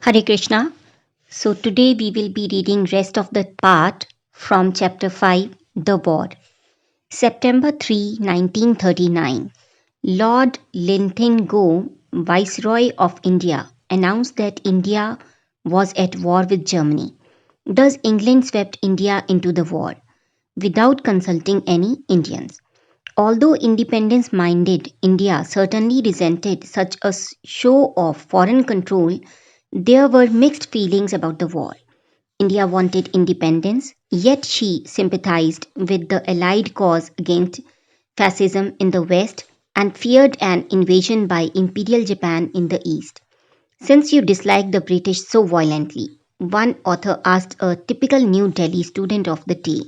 Hare Krishna. So today we will be reading rest of the part from chapter 5, The War. September 3, 1939. Lord Linlithgow, Viceroy of India, announced that India was at war with Germany. Thus England swept India into the war without consulting any Indians. Although independence minded India certainly resented such a show of foreign control, there were mixed feelings about the war. India wanted independence, yet she sympathized with the Allied cause against fascism in the West and feared an invasion by Imperial Japan in the East. Since you dislike the British so violently, one author asked a typical New Delhi student of the day,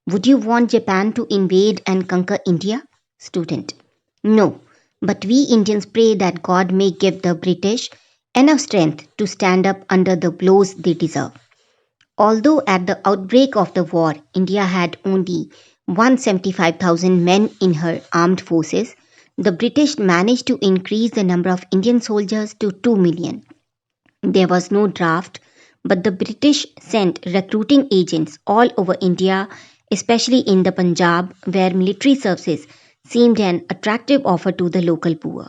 would you want Japan to invade and conquer India? Student. No, but we Indians pray that God may give the British enough strength to stand up under the blows they deserve. Although at the outbreak of the war, India had only 175,000 men in her armed forces, the British managed to increase the number of Indian soldiers to 2 million. There was no draft, but the British sent recruiting agents all over India, especially in the Punjab, where military services seemed an attractive offer to the local poor.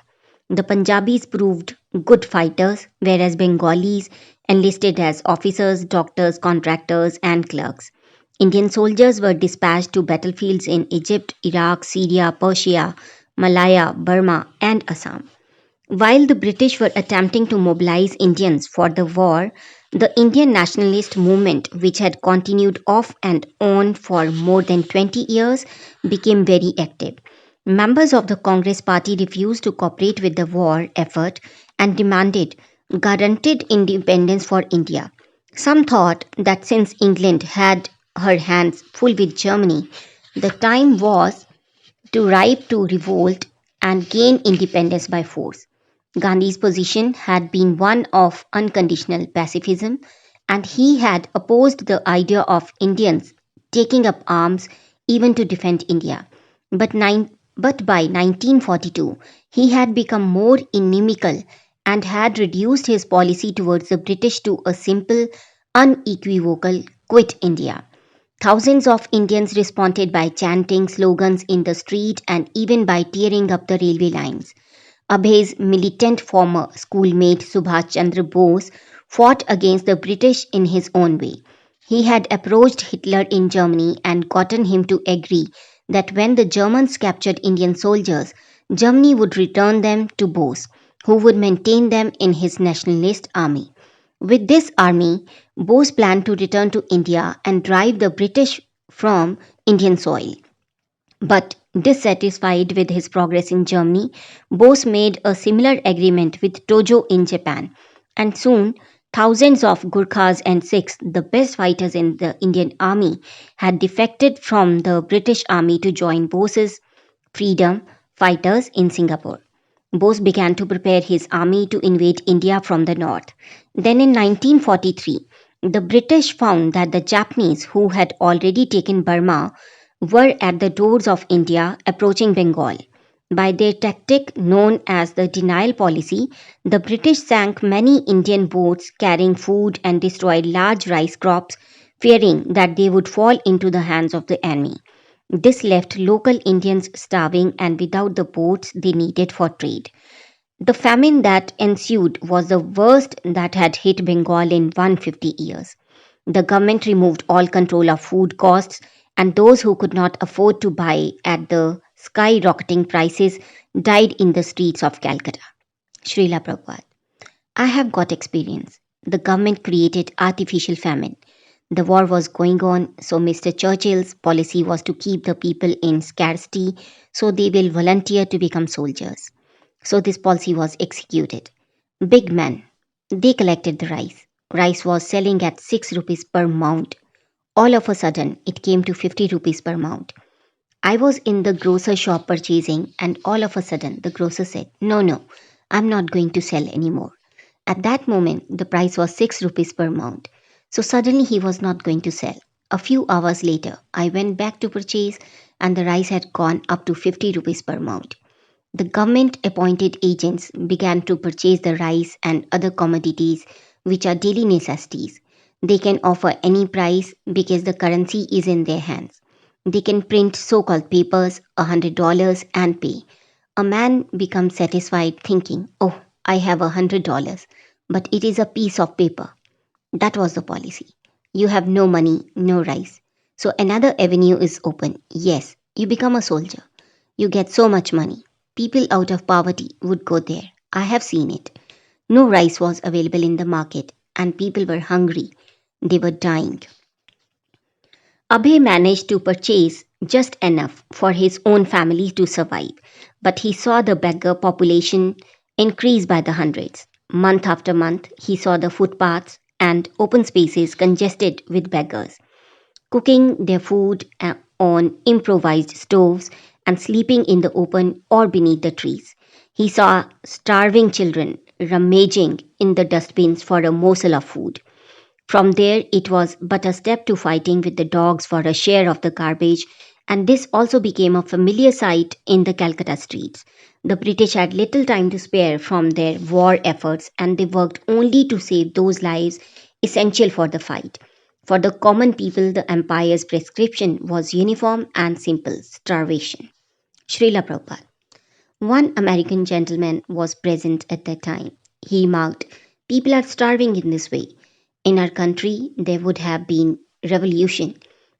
The Punjabis proved good fighters, whereas Bengalis enlisted as officers, doctors, contractors, and clerks. Indian soldiers were dispatched to battlefields in Egypt, Iraq, Syria, Persia, Malaya, Burma, and Assam. While the British were attempting to mobilize Indians for the war, the Indian nationalist movement, which had continued off and on for more than 20 years, became very active. Members of the Congress Party refused to cooperate with the war effort and demanded guaranteed independence for India. Some thought that since England had her hands full with Germany, the time was too ripe to revolt and gain independence by force. Gandhi's position had been one of unconditional pacifism, and he had opposed the idea of Indians taking up arms even to defend India. But, but by 1942, he had become more inimical and had reduced his policy towards the British to a simple, unequivocal quit India. Thousands of Indians responded by chanting slogans in the street and even by tearing up the railway lines. Abhay's militant former schoolmate Subhash Chandra Bose fought against the British in his own way. He had approached Hitler in Germany and gotten him to agree that when the Germans captured Indian soldiers, Germany would return them to Bose, who would maintain them in his nationalist army. With this army, Bose planned to return to India and drive the British from Indian soil. But dissatisfied with his progress in Germany, Bose made a similar agreement with Tojo in Japan, and soon thousands of Gurkhas and Sikhs, the best fighters in the Indian army, had defected from the British army to join Bose's freedom fighters in Singapore. Bose began to prepare his army to invade India from the north. Then in 1943, the British found that the Japanese, who had already taken Burma, were at the doors of India approaching Bengal. By their tactic known as the denial policy, the British sank many Indian boats carrying food and destroyed large rice crops, fearing that they would fall into the hands of the enemy. This left local Indians starving and without the boats they needed for trade. The famine that ensued was the worst that had hit Bengal in 150 years. The government removed all control of food costs, and those who could not afford to buy at the skyrocketing prices died in the streets of Calcutta. Srila Prabhupada. I have got experience. The government created artificial famine. The war was going on, so Mr. Churchill's policy was to keep the people in scarcity so they will volunteer to become soldiers. So this policy was executed. Big men, they collected the rice. Rice was selling at 6 rupees per mount. All of a sudden, it came to 50 rupees per mount. I was in the grocer shop purchasing, and all of a sudden, the grocer said, no, no, I'm not going to sell anymore. At that moment, the price was 6 rupees per mount. So suddenly, he was not going to sell. A few hours later, I went back to purchase, and the rice had gone up to 50 rupees per mount. The government appointed agents began to purchase the rice and other commodities which are daily necessities. They can offer any price because the currency is in their hands. They can print so called papers, $100, and pay. A man becomes satisfied thinking, oh, I have $100, but it is a piece of paper. That was the policy. You have no money, no rice. So another avenue is open. Yes, you become a soldier. You get so much money. People out of poverty would go there. I have seen it. No rice was available in the market, and people were hungry. They were dying. Abhay managed to purchase just enough for his own family to survive, but he saw the beggar population increase by the hundreds. Month after month, he saw the footpaths and open spaces congested with beggars, cooking their food on improvised stoves and sleeping in the open or beneath the trees. He saw starving children rummaging in the dustbins for a morsel of food. From there, it was but a step to fighting with the dogs for a share of the garbage, and this also became a familiar sight in the Calcutta streets. The British had little time to spare from their war efforts, and they worked only to save those lives essential for the fight. For the common people, the empire's prescription was uniform and simple starvation. Srila Prabhupada. One American gentleman was present at that time. He remarked, people are starving in this way. In our country, there would have been revolution.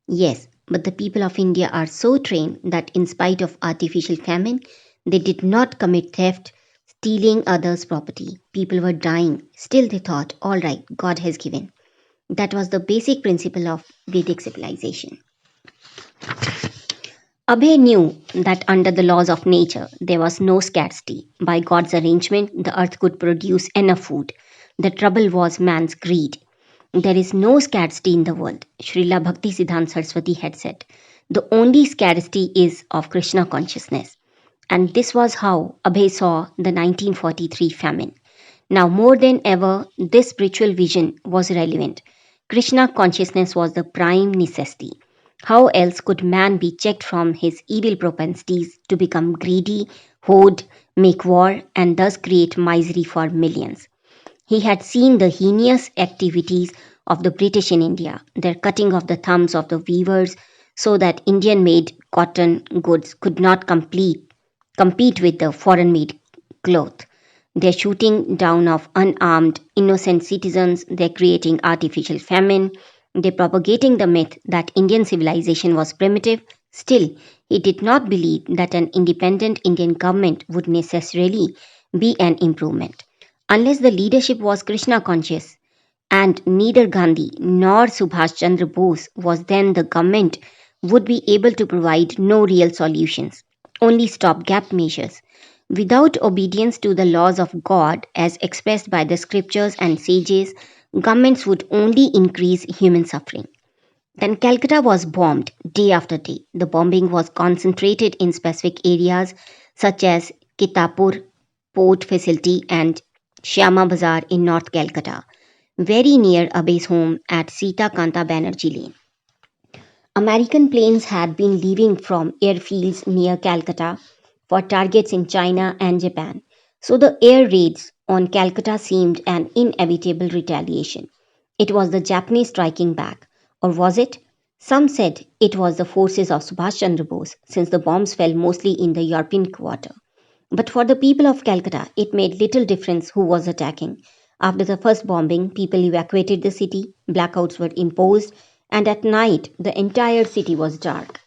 Yes, but the people of India are so trained that in spite of artificial famine, they did not commit theft, stealing others' property. People were dying. Still, they thought, all right, God has given. That was the basic principle of Vedic civilization. Abhay knew that under the laws of nature there was no scarcity. By God's arrangement, the earth could produce enough food. The trouble was man's greed. There is no scarcity in the world, Srila Bhakti Siddhanta Saraswati had said. The only scarcity is of Krishna consciousness. And this was how Abhay saw the 1943 famine. Now, more than ever, this spiritual vision was relevant. Krishna consciousness was the prime necessity. How else could man be checked from his evil propensities to become greedy, hoard, make war, and thus create misery for millions? He had seen the heinous activities of the British in India, their cutting of the thumbs of the weavers so that Indian made cotton goods could not compete with the foreign made cloth. They're shooting down of unarmed, innocent citizens, they're creating artificial famine, they're propagating the myth that Indian civilization was primitive. Still, he did not believe that an independent Indian government would necessarily be an improvement. Unless the leadership was Krishna conscious, and neither Gandhi nor Subhash Chandra Bose was then the government would be able to provide no real solutions, only stopgap measures. Without obedience to the laws of God as expressed by the scriptures and sages, governments would only increase human suffering. Then Calcutta was bombed day after day. The bombing was concentrated in specific areas such as Kitapur Port Facility and Shyama Bazar in North Calcutta, very near Abey's home at Sita Kanta Banerjee Lane. American planes had been leaving from airfields near Calcutta for targets in China and Japan, so the air raids on Calcutta seemed an inevitable retaliation. It was the Japanese striking back, or was it? Some said it was the forces of Subhash Chandra Bose, since the bombs fell mostly in the European quarter. But for the people of Calcutta, it made little difference who was attacking. After the first bombing, people evacuated the city, blackouts were imposed, and at night the entire city was dark.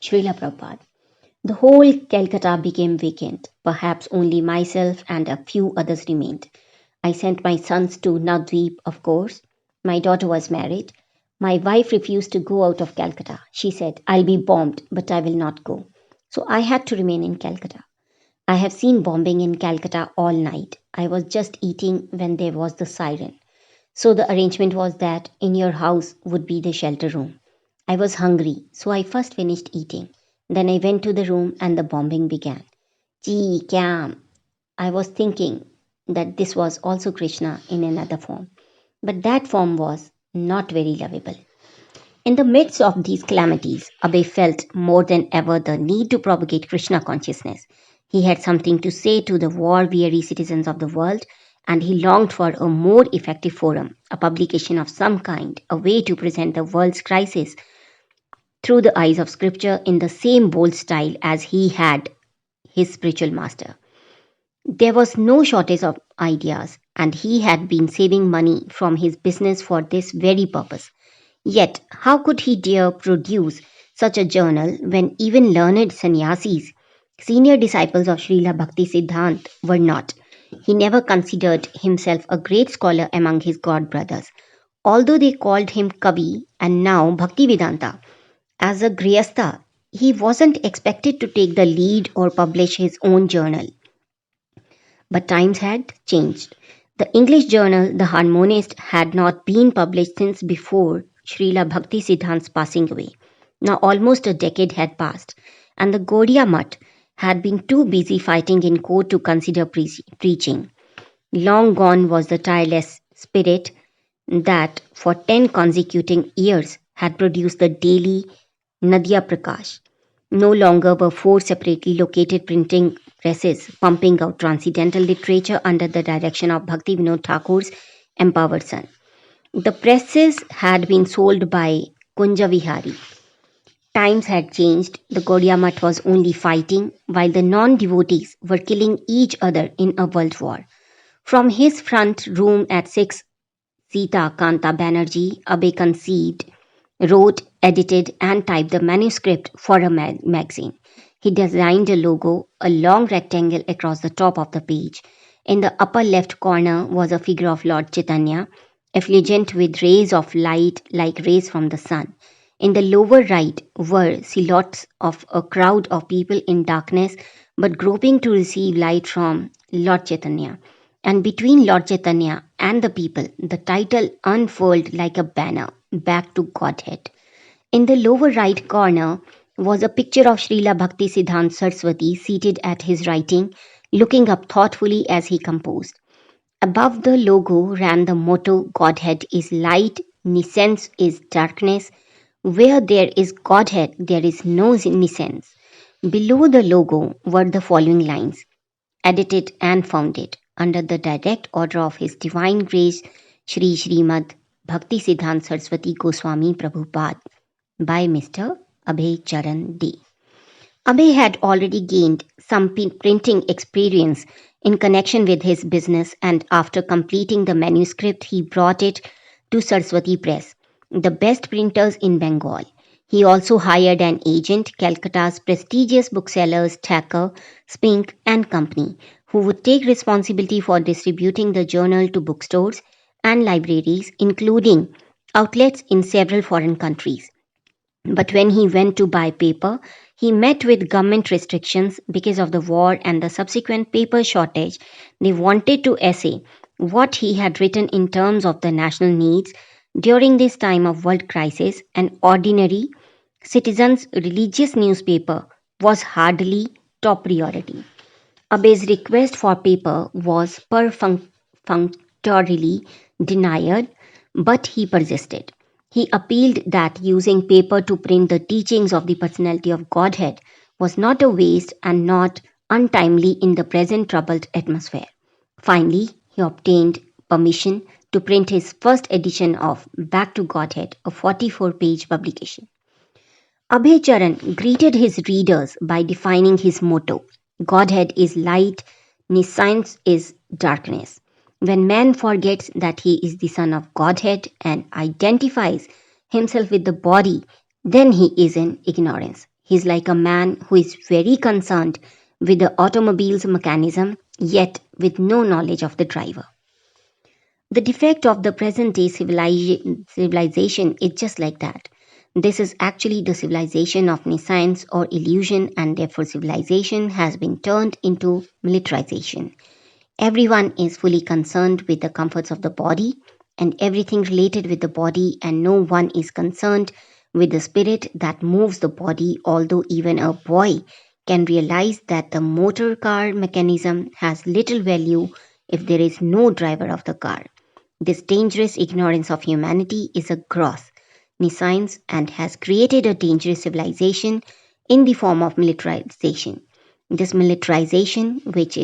Srila Prabhupada. The whole Calcutta became vacant. Perhaps only myself and a few others remained. I sent my sons to Navdweep, of course. My daughter was married. My wife refused to go out of Calcutta. She said, I'll be bombed, but I will not go. So I had to remain in Calcutta. I have seen bombing in Calcutta all night. I was just eating when there was the siren. So the arrangement was that in your house would be the shelter room. I was hungry, so I first finished eating. Then I went to the room and the bombing began. Gee, Cam. I was thinking that this was also Krishna in another form. But that form was not very lovable. In the midst of these calamities, Abhay felt more than ever the need to propagate Krishna consciousness. He had something to say to the war weary citizens of the world, and he longed for a more effective forum, a publication of some kind, a way to present the world's crisis through the eyes of scripture in the same bold style as he had his spiritual master. There was no shortage of ideas, and he had been saving money from his business for this very purpose. Yet, how could he dare produce such a journal when even learned sannyasis, senior disciples of Srila Bhakti Siddhant, were not? He never considered himself a great scholar among his god brothers, although they called him Kavi and now Bhaktivedanta. As a Grihastha, he wasn't expected to take the lead or publish his own journal. But times had changed. The English journal, The Harmonist, had not been published since before Srila Bhakti Siddhant's passing away. Now almost a decade had passed, and the Gaudiya Mutt had been too busy fighting in court to consider preaching. Long gone was the tireless spirit that for 10 consecutive years had produced the daily Nadia Prakash. No longer were four separately located printing presses pumping out transcendental literature under the direction of Bhakti Vinod Thakur's empowered son. The presses had been sold by Kunja Vihari. Times had changed. The Gaudiya Mutt was only fighting, while the non-devotees were killing each other in a world war. From his front room at 6, Sita Kanta Banerjee, Abhay conceived, wrote, edited, and typed the manuscript for a magazine. He designed a logo, a long rectangle across the top of the page. In the upper left corner was a figure of Lord Chaitanya, effulgent with rays of light like rays from the sun. In the lower right were silhouettes of a crowd of people in darkness but groping to receive light from Lord Chaitanya. And between Lord Chaitanya and the people, the title unfurled like a banner, Back to Godhead. In the lower right corner was a picture of Srila Bhakti Siddhant Saraswati seated at his writing, looking up thoughtfully as he composed. Above the logo ran the motto Godhead is light, nescience is darkness. Where there is Godhead, there is no nescience. Below the logo were the following lines, edited and founded under the direct order of His Divine Grace Shri Srimad Bhakti Siddhant Saraswati Goswami Prabhupada by Mr. Abhay Charan D. Abhay had already gained some printing experience in connection with his business, and after completing the manuscript, he brought it to Saraswati Press, the best printers in Bengal. He also hired an agent, Calcutta's prestigious booksellers Thacker, Spink and Company, who would take responsibility for distributing the journal to bookstores and libraries, including outlets in several foreign countries. But when he went to buy paper, he met with government restrictions because of the war and the subsequent paper shortage. They wanted to essay what he had written in terms of the national needs during this time of world crisis. An ordinary citizen's religious newspaper was hardly top priority. Abey's request for paper was perfunctorily denied, but he persisted. He appealed that using paper to print the teachings of the personality of Godhead was not a waste and not untimely in the present troubled atmosphere. Finally, he obtained permission to print his first edition of Back to Godhead, a 44-page publication. Abhay Charan greeted his readers by defining his motto, Godhead is light, nescience is darkness. When man forgets that he is the son of Godhead and identifies himself with the body, then he is in ignorance. He is like a man who is very concerned with the automobile's mechanism, yet with no knowledge of the driver. The defect of the present day civilization is just like that. This is actually the civilization of nescience or illusion, and therefore civilization has been turned into militarization. Everyone is fully concerned with the comforts of the body and everything related with the body, and no one is concerned with the spirit that moves the body, although even a boy can realize that the motor car mechanism has little value if there is no driver of the car. This dangerous ignorance of humanity is a gross nescience and has created a dangerous civilization in the form of militarization. This militarization, which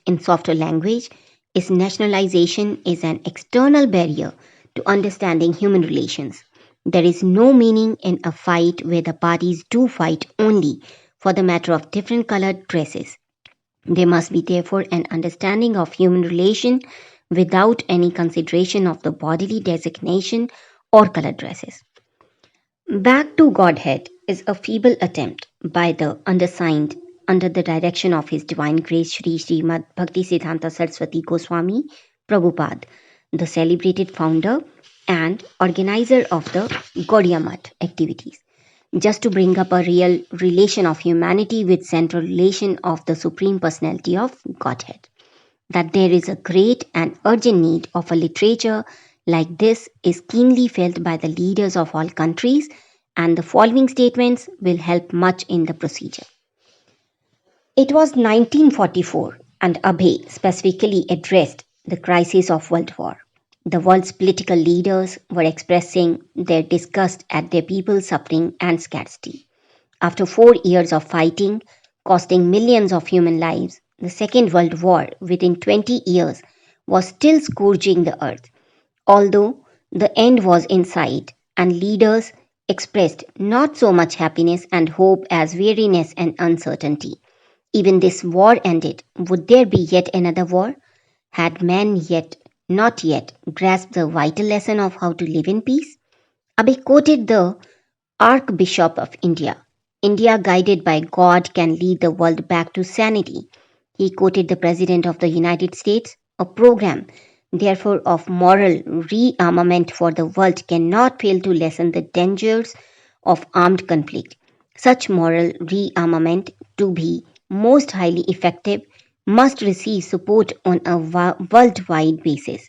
in softer language is nationalization is an external barrier to understanding human relations. There is no meaning in a fight where the parties do fight only for the matter of different colored dresses. There must be therefore an understanding of human relation without any consideration of the bodily designation or colored dresses. Back to Godhead is a feeble attempt by the undersigned under the direction of His Divine Grace Sri Srimad Bhakti Siddhanta Saraswati Goswami Prabhupada, the celebrated founder and organizer of the Gaudiya Math activities, just to bring up a real relation of humanity with central relation of the Supreme Personality of Godhead. That there is a great and urgent need of a literature like this is keenly felt by the leaders of all countries, and the following statements will help much in the procedure. It was 1944, and Abhay specifically addressed the crisis of World War. The world's political leaders were expressing their disgust at their people's suffering and scarcity. After 4 years of fighting, costing millions of human lives, the Second World War within 20 years was still scourging the earth. Although the end was in sight, and leaders expressed not so much happiness and hope as weariness and uncertainty. Even this war ended, would there be yet another war? Had man yet not yet grasped the vital lesson of how to live in peace? Abe quoted the Archbishop of India. India, guided by God, can lead the world back to sanity. He quoted the President of the United States. A program, therefore, of moral rearmament for the world cannot fail to lessen the dangers of armed conflict. Such moral rearmament, to be most highly effective, must receive support on a worldwide basis.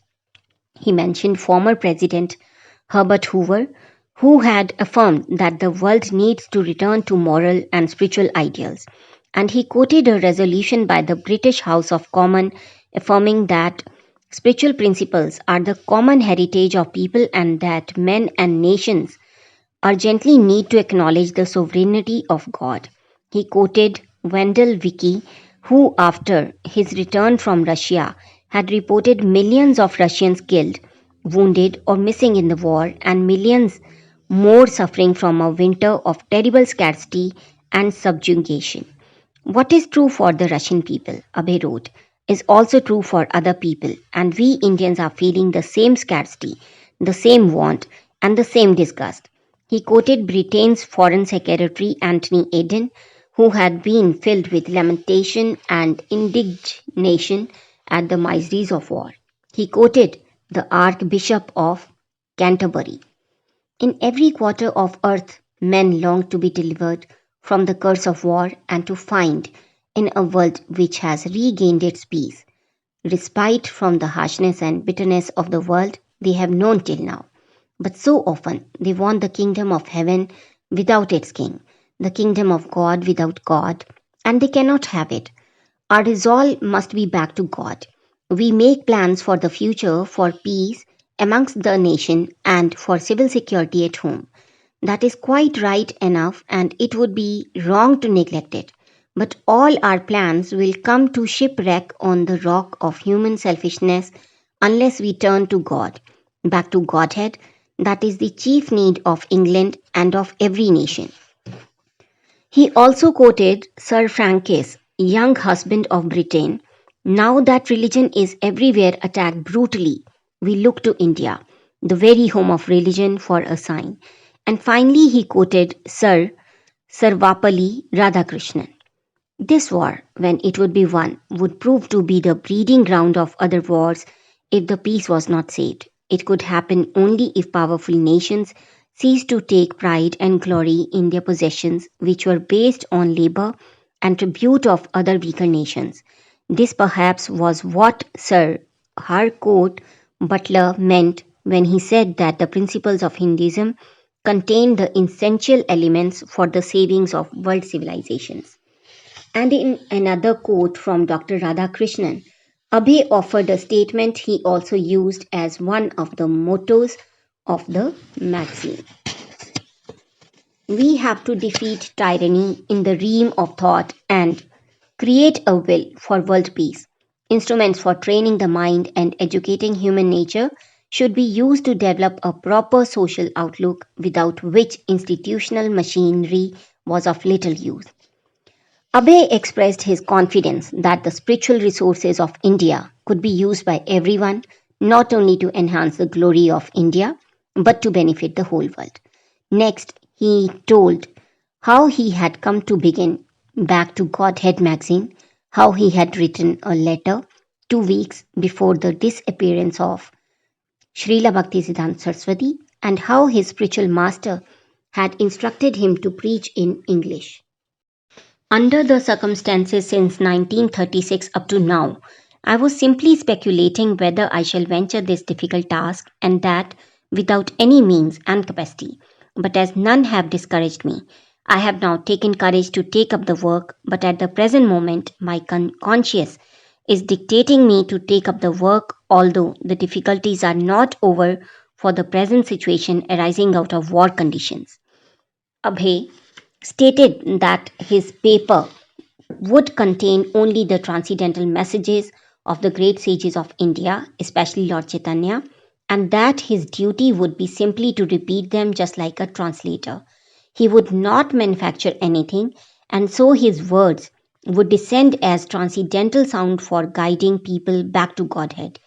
He mentioned former President Herbert Hoover, who had affirmed that the world needs to return to moral and spiritual ideals. And he quoted a resolution by the British House of Commons affirming that spiritual principles are the common heritage of people and that men and nations urgently need to acknowledge the sovereignty of God. He quoted Wendell Vicky, who, after his return from Russia, had reported millions of Russians killed, wounded, or missing in the war, and millions more suffering from a winter of terrible scarcity and subjugation. What is true for the Russian people, Abhay wrote, is also true for other people, and we Indians are feeling the same scarcity, the same want, and the same disgust. He quoted Britain's Foreign Secretary Anthony Eden, who had been filled with lamentation and indignation at the miseries of war. He quoted the Archbishop of Canterbury. In every quarter of earth, men long to be delivered from the curse of war and to find, in a world which has regained its peace, respite from the harshness and bitterness of the world they have known till now. But so often they want the kingdom of heaven without its king, the kingdom of God without God, and they cannot have it. Our resolve must be back to God. We make plans for the future, for peace amongst the nation, and for civil security at home. That is quite right enough, and it would be wrong to neglect it. But all our plans will come to shipwreck on the rock of human selfishness unless we turn to God, back to Godhead. That is the chief need of England and of every nation. He also quoted Sir Francis, young husband of Britain. Now that religion is everywhere attacked brutally, we look to India, the very home of religion, for a sign. And finally, he quoted Sir Sarvapalli Radhakrishnan. This war, when it would be won, would prove to be the breeding ground of other wars if the peace was not saved. It could happen only if powerful nations ceased to take pride and glory in their possessions, which were based on labor and tribute of other weaker nations. This perhaps was what Sir Harcourt Butler meant when he said that the principles of Hinduism contain the essential elements for the savings of world civilizations. And in another quote from Dr. Radhakrishnan, Abhay offered a statement he also used as one of the mottos of the magazine. We have to defeat tyranny in the realm of thought and create a will for world peace. Instruments for training the mind and educating human nature should be used to develop a proper social outlook, without which institutional machinery was of little use. Abhay expressed his confidence that the spiritual resources of India could be used by everyone, not only to enhance the glory of India, but to benefit the whole world. Next, he told how he had come to begin Back to Godhead magazine, how he had written a letter 2 weeks before the disappearance of Srila Bhaktisiddhanta Saraswati, and how his spiritual master had instructed him to preach in English. Under the circumstances since 1936 up to now, I was simply speculating whether I shall venture this difficult task, and that without any means and capacity. But as none have discouraged me, I have now taken courage to take up the work. But at the present moment, my conscience is dictating me to take up the work, although the difficulties are not over for the present situation arising out of war conditions. Abhay stated that his paper would contain only the transcendental messages of the great sages of India, especially Lord Chaitanya, and that his duty would be simply to repeat them just like a translator. He would not manufacture anything, and so his words would descend as transcendental sound for guiding people back to Godhead.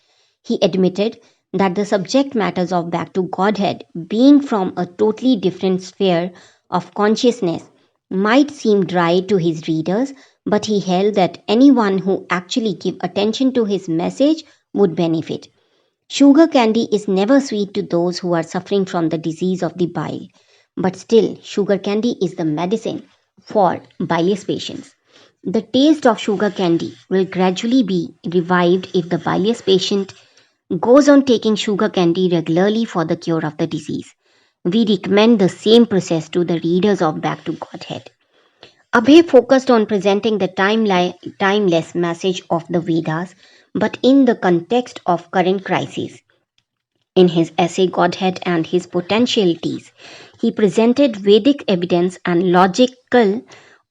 He admitted that the subject matters of Back to Godhead, being from a totally different sphere of consciousness, might seem dry to his readers, but he held that anyone who actually gave attention to his message would benefit. Sugar candy is never sweet to those who are suffering from the disease of the bile, but still, sugar candy is the medicine for bilious patients. The taste of sugar candy will gradually be revived if the bilious patient goes on taking sugar candy regularly for the cure of the disease. We recommend the same process to the readers of Back to Godhead. Abhay focused on presenting the timeless message of the Vedas, but in the context of current crises. In his essay Godhead and His Potentialities, he presented Vedic evidence and logical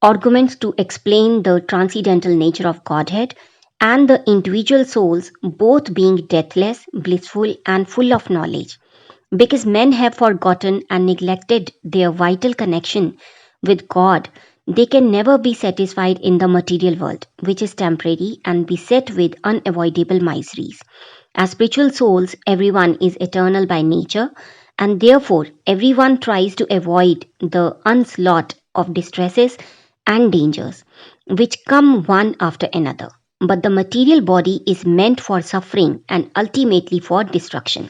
arguments to explain the transcendental nature of Godhead and the individual souls both being deathless, blissful, and full of knowledge. Because men have forgotten and neglected their vital connection with God, they can never be satisfied in the material world, which is temporary and beset with unavoidable miseries. As spiritual souls, everyone is eternal by nature, and therefore everyone tries to avoid the onslaught of distresses and dangers, which come one after another. But the material body is meant for suffering and ultimately for destruction.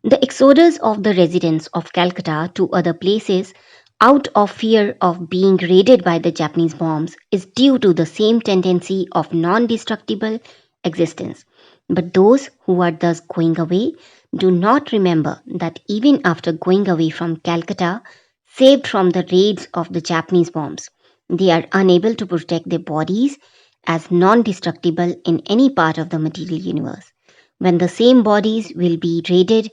The exodus of the residents of Calcutta to other places out of fear of being raided by the Japanese bombs is due to the same tendency of non destructible existence. But those who are thus going away do not remember that even after going away from Calcutta, saved from the raids of the Japanese bombs, they are unable to protect their bodies as non destructible in any part of the material universe. When the same bodies will be raided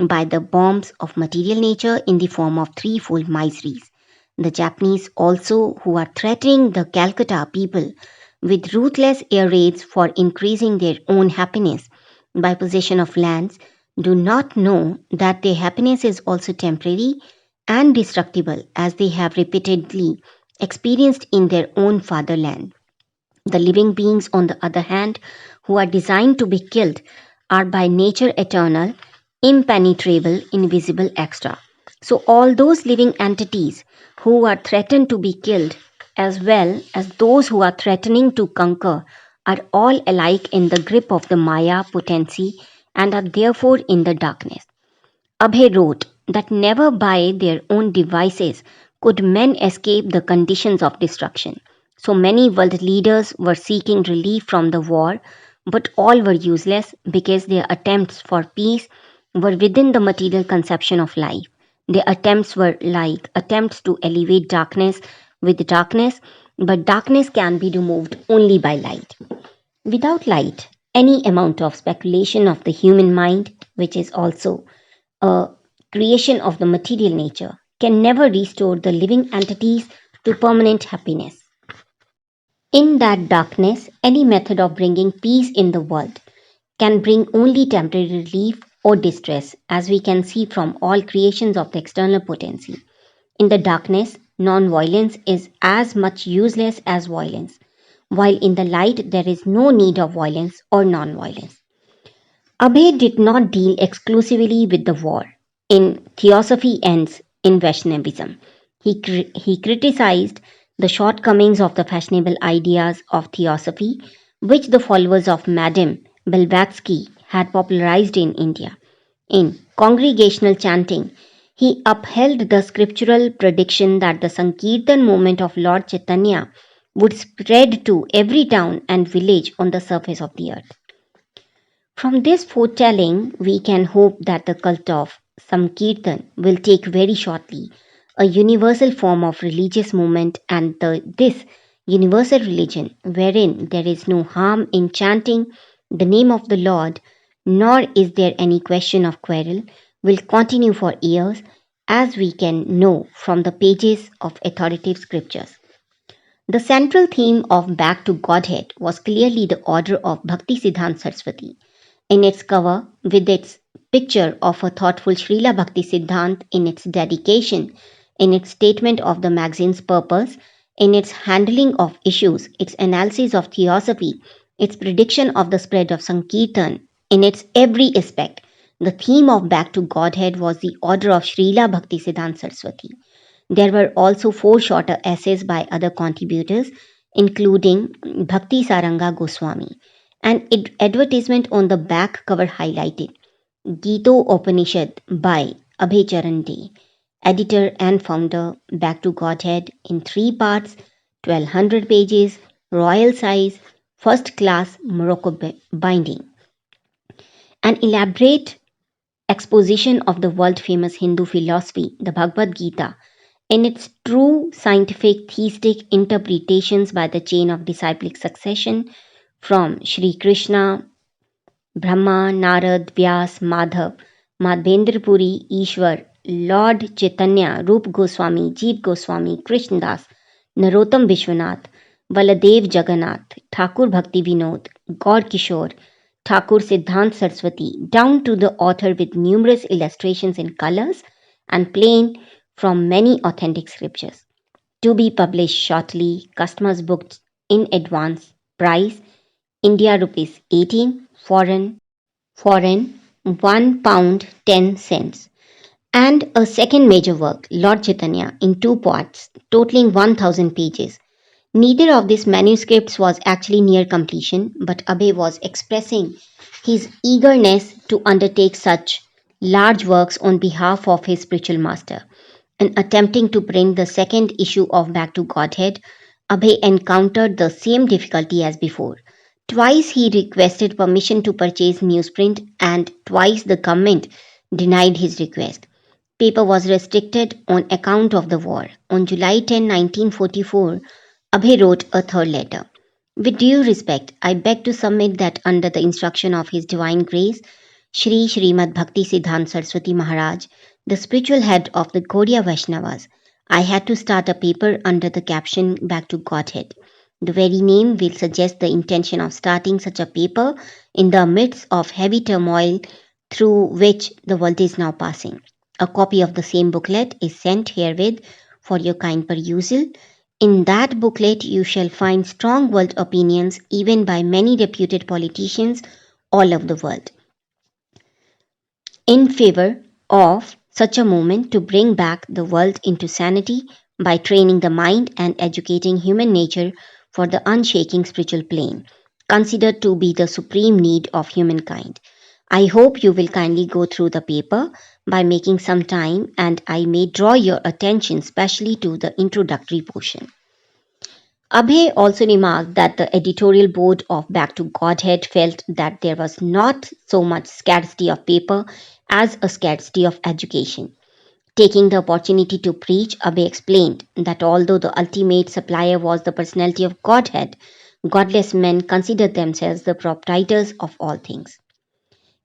by the bombs of material nature in the form of threefold miseries. The Japanese also, who are threatening the Calcutta people with ruthless air raids for increasing their own happiness by possession of lands, do not know that their happiness is also temporary and destructible, as they have repeatedly experienced in their own fatherland. The living beings, on the other hand, who are designed to be killed, are by nature eternal, impenetrable, invisible, extra. So, all those living entities who are threatened to be killed, as well as those who are threatening to conquer, are all alike in the grip of the Maya potency and are therefore in the darkness. Abhay wrote that never by their own devices could men escape the conditions of destruction. So many world leaders were seeking relief from the war, but all were useless because their attempts for peace were within the material conception of life. Their attempts were like attempts to elevate darkness with darkness, but darkness can be removed only by light. Without light, any amount of speculation of the human mind, which is also a creation of the material nature, can never restore the living entities to permanent happiness. In that darkness, any method of bringing peace in the world can bring only temporary relief or distress, as we can see from all creations of the external potency. In the darkness, non violence is as much useless as violence, while in the light, there is no need of violence or non violence. Abhay did not deal exclusively with the war in Theosophy Ends in Vaishnavism. He criticized the shortcomings of the fashionable ideas of Theosophy, which the followers of Madame Blavatsky had popularized in India. In congregational chanting, he upheld the scriptural prediction that the Sankirtan movement of Lord Chaitanya would spread to every town and village on the surface of the earth. From this foretelling, we can hope that the cult of Sankirtan will take very shortly a universal form of religious movement, and this universal religion, wherein there is no harm in chanting the name of the Lord, nor is there any question of quarrel, will continue for years, as we can know from the pages of authoritative scriptures. The central theme of Back to Godhead was clearly the order of Bhakti Siddhanta Saraswati. In its cover, with its picture of a thoughtful Srila Bhakti Siddhant, in its dedication, in its statement of the magazine's purpose, in its handling of issues, its analysis of theosophy, its prediction of the spread of Sankirtan, in its every aspect, the theme of Back to Godhead was the order of Srila Bhakti Siddhanta Saraswati. There were also four shorter essays by other contributors, including Bhakti Saranga Goswami. An advertisement on the back cover highlighted Gito Upanishad by Abhay Charan Dey, editor and founder, Back to Godhead, in three parts, 1200 pages, royal size, first class Morocco binding. An elaborate exposition of the world famous Hindu philosophy, the Bhagavad Gita, in its true scientific theistic interpretations by the chain of disciplic succession from Sri Krishna, Brahma, Narad, Vyas, Madhav, Madhvendra Puri, Ishwar, Lord Chaitanya, Rup Goswami, Jeev Goswami, Krishnadas, Narottam Vishwanath, Baladev Jagannath, Thakur Bhakti Vinod, Gaur Kishore, Thakur Siddhant Saraswati, down to the author with numerous illustrations in colors and plain from many authentic scriptures. To be published shortly, customers booked in advance. Price India rupees 18, foreign £1 10 cents. And a second major work, Lord Chaitanya, in two parts, totaling 1000 pages. Neither of these manuscripts was actually near completion, but Abhay was expressing his eagerness to undertake such large works on behalf of his spiritual master. In attempting to print the second issue of Back to Godhead, Abhay encountered the same difficulty as before. Twice he requested permission to purchase newsprint, and twice the government denied his request. Paper was restricted on account of the war. On July 10, 1944, Abhay wrote a third letter. With due respect, I beg to submit that under the instruction of His Divine Grace, Shri Srimad Bhakti Siddhant Saraswati Maharaj, the spiritual head of the Gaudiya Vaishnavas, I had to start a paper under the caption Back to Godhead. The very name will suggest the intention of starting such a paper in the midst of heavy turmoil through which the world is now passing. A copy of the same booklet is sent herewith for your kind perusal. In that booklet, you shall find strong world opinions, even by many reputed politicians all over the world, in favor of such a movement to bring back the world into sanity by training the mind and educating human nature for the unshaking spiritual plane, considered to be the supreme need of humankind. I hope you will kindly go through the paper by making some time, and I may draw your attention specially to the introductory portion. Abhay also remarked that the editorial board of Back to Godhead felt that there was not so much scarcity of paper as a scarcity of education. Taking the opportunity to preach, Abhay explained that although the ultimate supplier was the personality of Godhead, godless men considered themselves the proprietors of all things.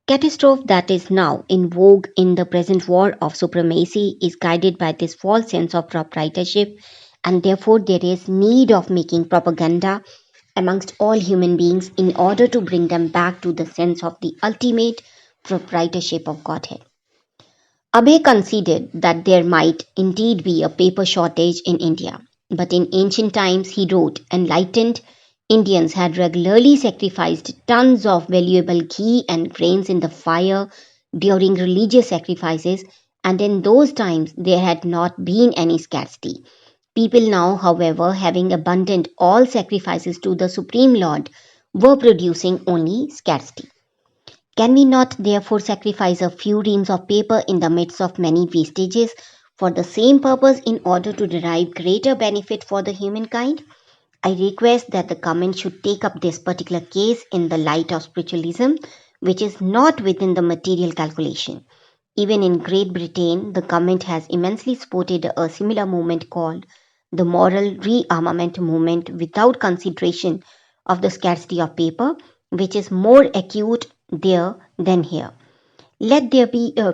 Catastrophe that is now in vogue in the present war of supremacy is guided by this false sense of proprietorship and therefore there is need of making propaganda amongst all human beings in order to bring them back to the sense of the ultimate proprietorship of Godhead. Abhay conceded that there might indeed be a paper shortage in India, but in ancient times, he wrote, enlightened Indians had regularly sacrificed tons of valuable ghee and grains in the fire during religious sacrifices, and in those times there had not been any scarcity. People now, however, having abundant all sacrifices to the Supreme Lord, were producing only scarcity. Can we not therefore sacrifice a few reams of paper in the midst of many wastages for the same purpose in order to derive greater benefit for the humankind? I request that the government should take up this particular case in the light of spiritualism, which is not within the material calculation. Even in Great Britain, the government has immensely supported a similar movement called the moral rearmament movement without consideration of the scarcity of paper, which is more acute there than here. Let there be a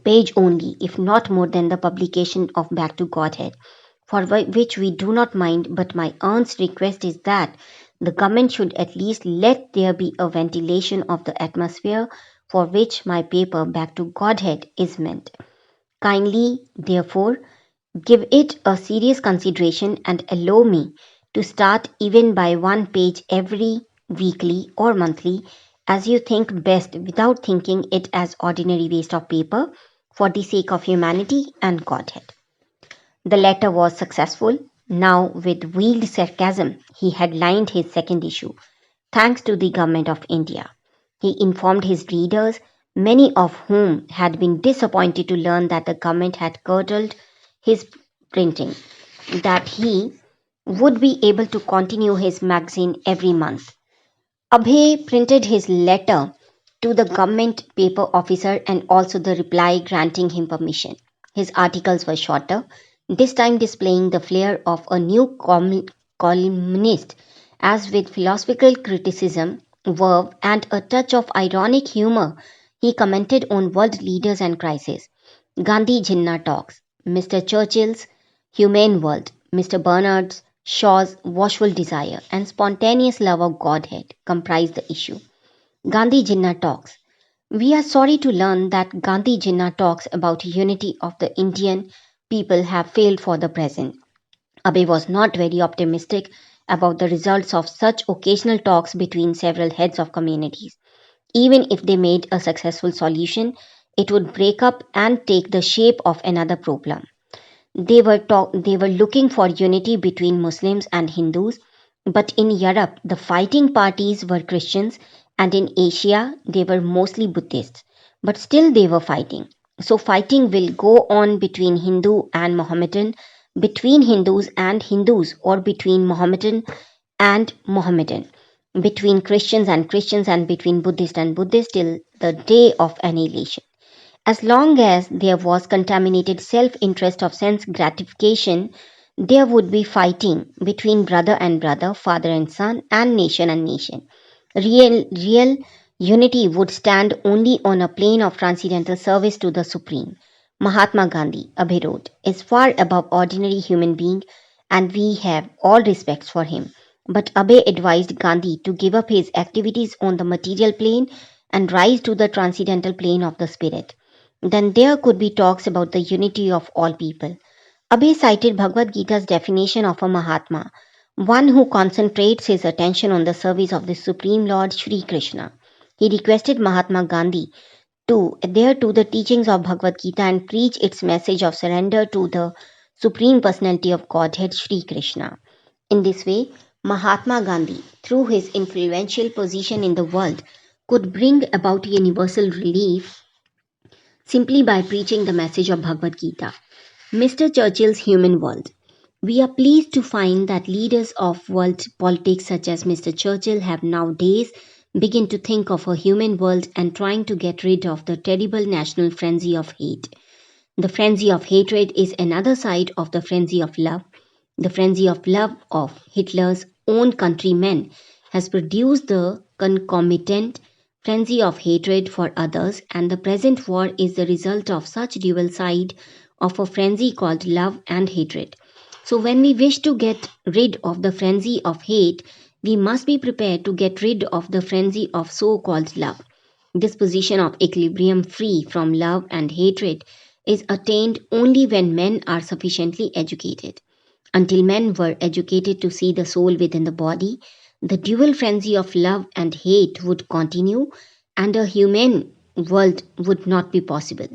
page only, if not more than the publication of Back to Godhead, for which we do not mind, but my earnest request is that the government should at least let there be a ventilation of the atmosphere for which my paper Back to Godhead is meant. Kindly, therefore, give it a serious consideration and allow me to start even by one page every weekly or monthly as you think best without thinking it as ordinary waste of paper for the sake of humanity and Godhead. The letter was successful. Now, with veiled sarcasm, he headlined his second issue, thanks to the Government of India. He informed his readers, many of whom had been disappointed to learn that the government had curtailed his printing, that he would be able to continue his magazine every month. Abhay printed his letter to the government paper officer and also the reply granting him permission. His articles were shorter, this time displaying the flair of a new columnist, as with philosophical criticism, verve, and a touch of ironic humor, he commented on world leaders and crises. Gandhi Jinnah talks, Mr. Churchill's humane world, Mr. Bernard Shaw's watchful desire, and spontaneous love of Godhead comprise the issue. Gandhi Jinnah talks. We are sorry to learn that Gandhi Jinnah talks about unity of the Indian people have failed for the present. Abe was not very optimistic about the results of such occasional talks between several heads of communities. Even if they made a successful solution, it would break up and take the shape of another problem. They were looking for unity between Muslims and Hindus, but in Europe the fighting parties were Christians and in Asia they were mostly Buddhists. But still they were fighting. So fighting will go on between Hindu and Mohammedan, between Hindus and Hindus, or between Mohammedan and Mohammedan, between Christians and between Buddhist and Buddhist till the day of annihilation. As long as there was contaminated self interest of sense gratification, there would be fighting between brother and brother, father and nation and nation. Real unity would stand only on a plane of transcendental service to the Supreme. Mahatma Gandhi, Abhay wrote, is far above ordinary human being and we have all respects for him. But Abhay advised Gandhi to give up his activities on the material plane and rise to the transcendental plane of the spirit. Then there could be talks about the unity of all people. Abhay cited Bhagavad Gita's definition of a Mahatma, one who concentrates his attention on the service of the Supreme Lord Sri Krishna. He requested Mahatma Gandhi to adhere to the teachings of Bhagavad Gita and preach its message of surrender to the Supreme Personality of Godhead Sri Krishna. In this way, Mahatma Gandhi, through his influential position in the world, could bring about universal relief simply by preaching the message of Bhagavad Gita. Mr. Churchill's human world. We are pleased to find that leaders of world politics such as Mr. Churchill have nowadays begun to think of a human world and trying to get rid of the terrible national frenzy of hate. The frenzy of hatred is another side of the frenzy of love. The frenzy of love of Hitler's own countrymen has produced the concomitant frenzy of hatred for others, and the present war is the result of such dual side of a frenzy called love and hatred. So, when we wish to get rid of the frenzy of hate, we must be prepared to get rid of the frenzy of so called love. This position of equilibrium free from love and hatred is attained only when men are sufficiently educated. Until men were educated to see the soul within the body, the dual frenzy of love and hate would continue and a human world would not be possible.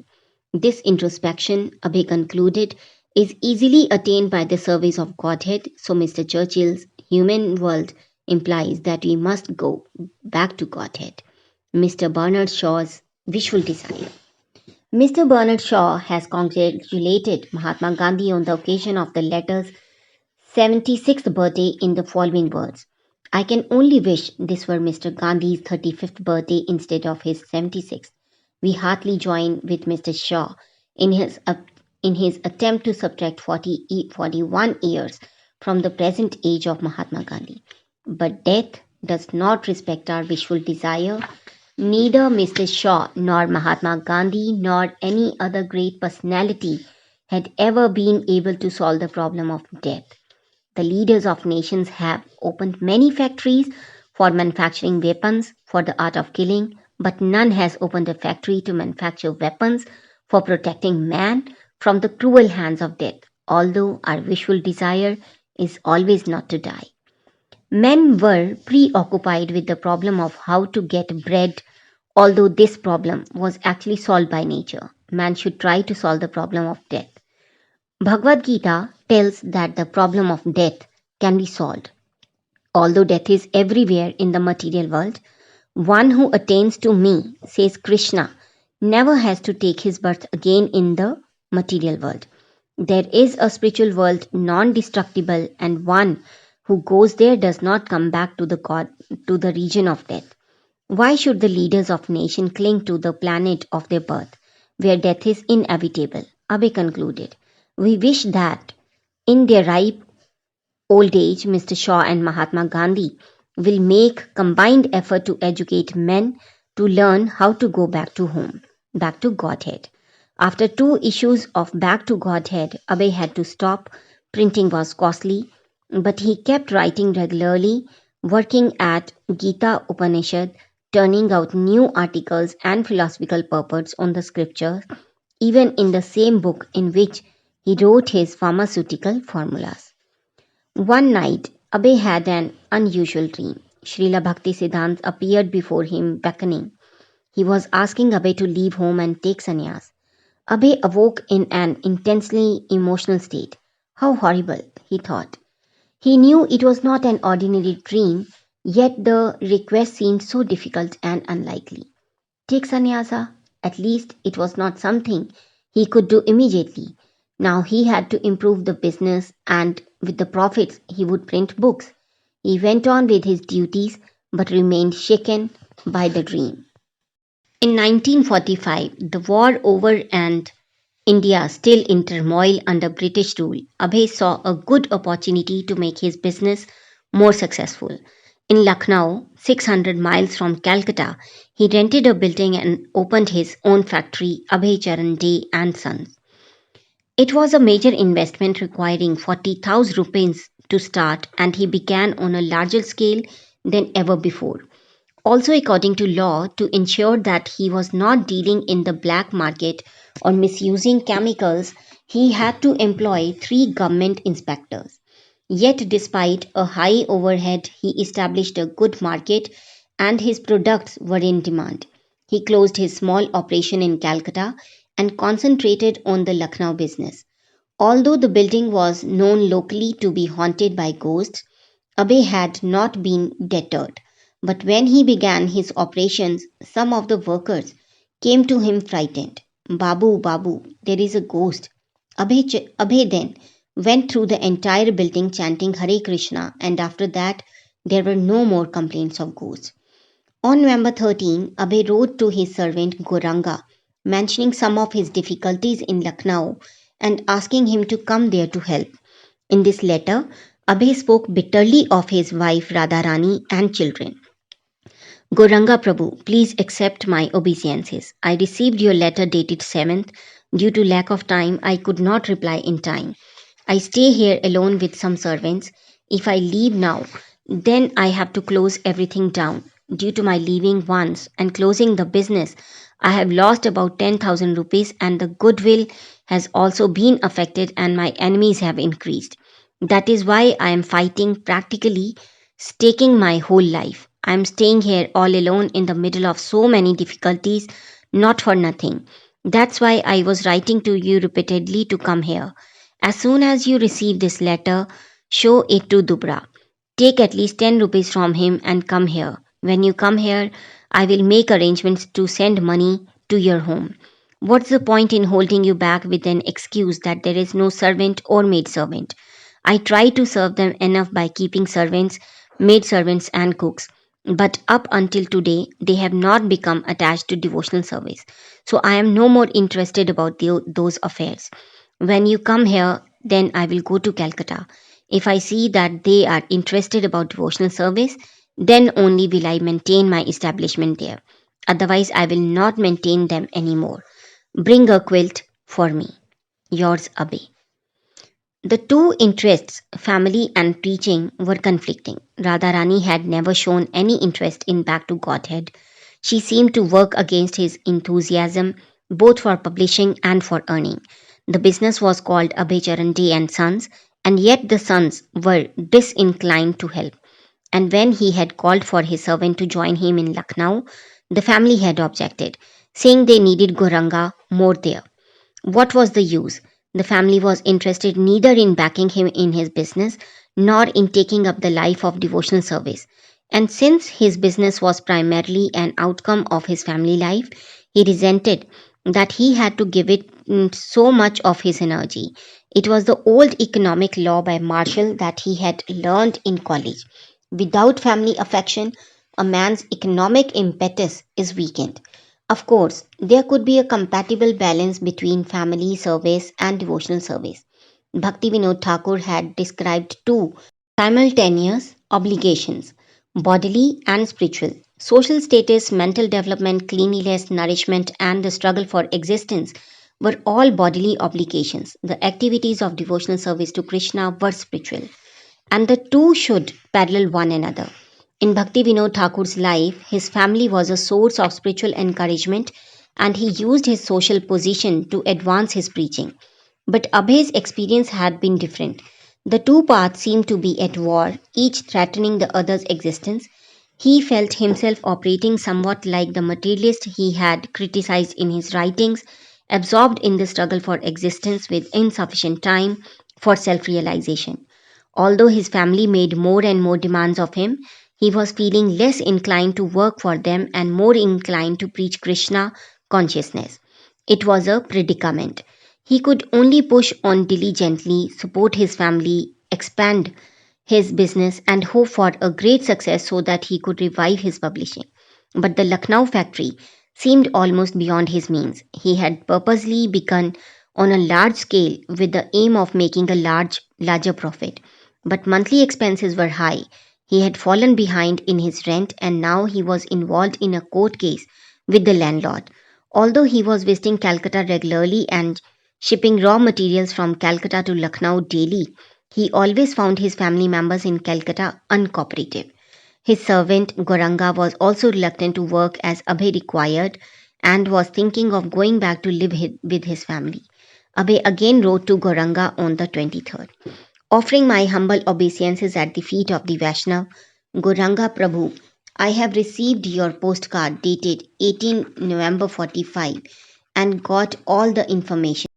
This introspection, Abhay concluded, is easily attained by the service of Godhead, so Mr. Churchill's human world implies that we must go back to Godhead. Mr. Bernard Shaw's visual desire. Mr. Bernard Shaw has congratulated Mahatma Gandhi on the occasion of the latter's 76th birthday in the following words. I can only wish this were Mr. Gandhi's 35th birthday instead of his 76th. We heartily join with Mr. Shaw in his attempt to subtract 41 years from the present age of Mahatma Gandhi. But death does not respect our wishful desire. Neither Mr. Shaw nor Mahatma Gandhi nor any other great personality had ever been able to solve the problem of death. The leaders of nations have opened many factories for manufacturing weapons for the art of killing, but none has opened a factory to manufacture weapons for protecting man from the cruel hands of death, although our wishful desire is always not to die. Men were preoccupied with the problem of how to get bread, although this problem was actually solved by nature. Man should try to solve the problem of death. Bhagavad Gita tells that the problem of death can be solved. Although death is everywhere in the material world, one who attains to me, says Krishna, never has to take his birth again in the material world. There is a spiritual world non-destructible, and one who goes there does not come back to the region of death. Why should the leaders of nation cling to the planet of their birth, where death is inevitable? Abhay concluded. We wish that in their ripe old age, Mr. Shaw and Mahatma Gandhi will make combined effort to educate men to learn how to go back to home, back to Godhead. After 2 issues of Back to Godhead, Abhay had to stop. Printing was costly, but he kept writing regularly, working at Gita Upanishad, turning out new articles and philosophical purports on the scriptures, even in the same book in which he wrote his pharmaceutical formulas. One night, Abhay had an unusual dream. Srila Bhaktisiddhanta appeared before him beckoning. He was asking Abhay to leave home and take sannyas. Abhay awoke in an intensely emotional state. How horrible, he thought. He knew it was not an ordinary dream, yet the request seemed so difficult and unlikely. Take sannyasa? At least it was not something he could do immediately. Now he had to improve the business, and with the profits he would print books. He went on with his duties but remained shaken by the dream. In 1945, the war over and India still in turmoil under British rule, Abhay saw a good opportunity to make his business more successful. In Lucknow, 600 miles from Calcutta, he rented a building and opened his own factory, Abhay Charan Dey and Sons. It was a major investment requiring 40,000 rupees to start, and he began on a larger scale than ever before. Also, according to law, to ensure that he was not dealing in the black market or misusing chemicals, he had to employ 3 government inspectors. Yet, despite a high overhead, he established a good market and his products were in demand. He closed his small operation in Calcutta and concentrated on the Lucknow business. Although the building was known locally to be haunted by ghosts, Abhay had not been deterred. But when he began his operations, some of the workers came to him frightened. Babu, Babu, there is a ghost. Abhay then went through the entire building chanting Hare Krishna, and after that there were no more complaints of ghosts. On November 13, Abhay wrote to his servant Goranga, mentioning some of his difficulties in Lucknow and asking him to come there to help. In this letter, Abhay spoke bitterly of his wife Radharani and children. Goranga Prabhu, please accept my obeisances. I received your letter dated 7th. Due to lack of time, I could not reply in time. I stay here alone with some servants. If I leave now, then I have to close everything down. Due to my leaving once and closing the business, I have lost about 10,000 rupees and the goodwill has also been affected and my enemies have increased. That is why I am fighting, practically staking my whole life. I am staying here all alone in the middle of so many difficulties, not for nothing. That's why I was writing to you repeatedly to come here. As soon as you receive this letter, show it to Dubra. Take at least 10 rupees from him and come here. When you come here, I will make arrangements to send money to your home. What's the point in holding you back with an excuse that there is no servant or maid servant? I try to serve them enough by keeping servants, maid servants, and cooks. But up until today, they have not become attached to devotional service. So I am no more interested about those affairs. When you come here, then I will go to Calcutta. If I see that they are interested about devotional service, then only will I maintain my establishment there. Otherwise, I will not maintain them anymore. Bring a quilt for me. Yours, Abhay. The two interests, family and preaching, were conflicting. Radharani had never shown any interest in Back to Godhead. She seemed to work against his enthusiasm, both for publishing and for earning. The business was called Abhay Charande and Sons, and yet the sons were disinclined to help. And when he had called for his servant to join him in Lucknow, the family had objected, saying they needed Goranga more there. What was the use? The family was interested neither in backing him in his business nor in taking up the life of devotional service. And since his business was primarily an outcome of his family life, he resented that he had to give it so much of his energy. It was the old economic law by Marshall that he had learned in college. Without family affection, a man's economic impetus is weakened. Of course, there could be a compatible balance between family service and devotional service. Bhakti Vinod Thakur had described two simultaneous obligations, bodily and spiritual. Social status, mental development, cleanliness, nourishment, and the struggle for existence were all bodily obligations. The activities of devotional service to Krishna were spiritual, and the two should parallel one another. In Bhakti Vinod Thakur's life, his family was a source of spiritual encouragement and he used his social position to advance his preaching. But Abhay's experience had been different. The two paths seemed to be at war, each threatening the other's existence. He felt himself operating somewhat like the materialist he had criticized in his writings, absorbed in the struggle for existence with insufficient time for self realization. Although his family made more and more demands of him, he was feeling less inclined to work for them and more inclined to preach Krishna consciousness. It was a predicament. He could only push on diligently, support his family, expand his business, and hope for a great success so that he could revive his publishing. But the Lucknow factory seemed almost beyond his means. He had purposely begun on a large scale with the aim of making a larger profit. But monthly expenses were high. He had fallen behind in his rent and now he was involved in a court case with the landlord. Although he was visiting Calcutta regularly and shipping raw materials from Calcutta to Lucknow daily, he always found his family members in Calcutta uncooperative. His servant Goranga was also reluctant to work as Abhay required and was thinking of going back to live with his family. Abhay again wrote to Goranga on the 23rd. Offering my humble obeisances at the feet of the Vaishnav, Goranga Prabhu, I have received your postcard dated 18 November 45 and got all the information.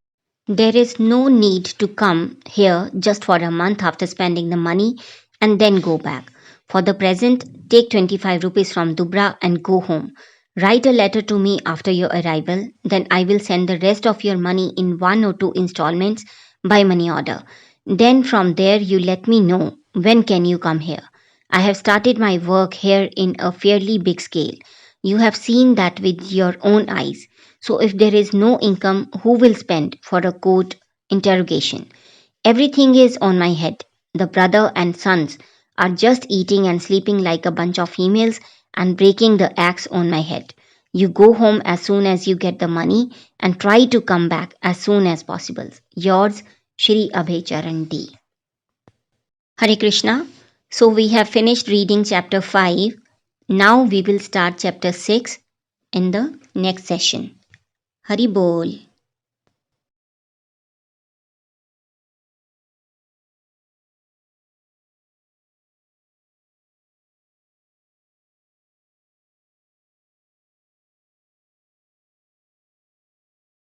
There is no need to come here just for a month after spending the money and then go back. For the present, take 25 rupees from Dubra and go home. Write a letter to me after your arrival, then I will send the rest of your money in one or two installments by money order. Then from there you let me know when can you come here. I have started my work here in a fairly big scale. You have seen that with your own eyes. So if there is no income, who will spend for a court interrogation? Everything is on my head. The brother and sons are just eating and sleeping like a bunch of females and breaking the axe on my head. You go home as soon as you get the money and try to come back as soon as possible. Yours, Shri Abhay Charan D. Hare Krishna. So we have finished reading chapter 5. Now we will start chapter 6 in the next session. Hari Bol.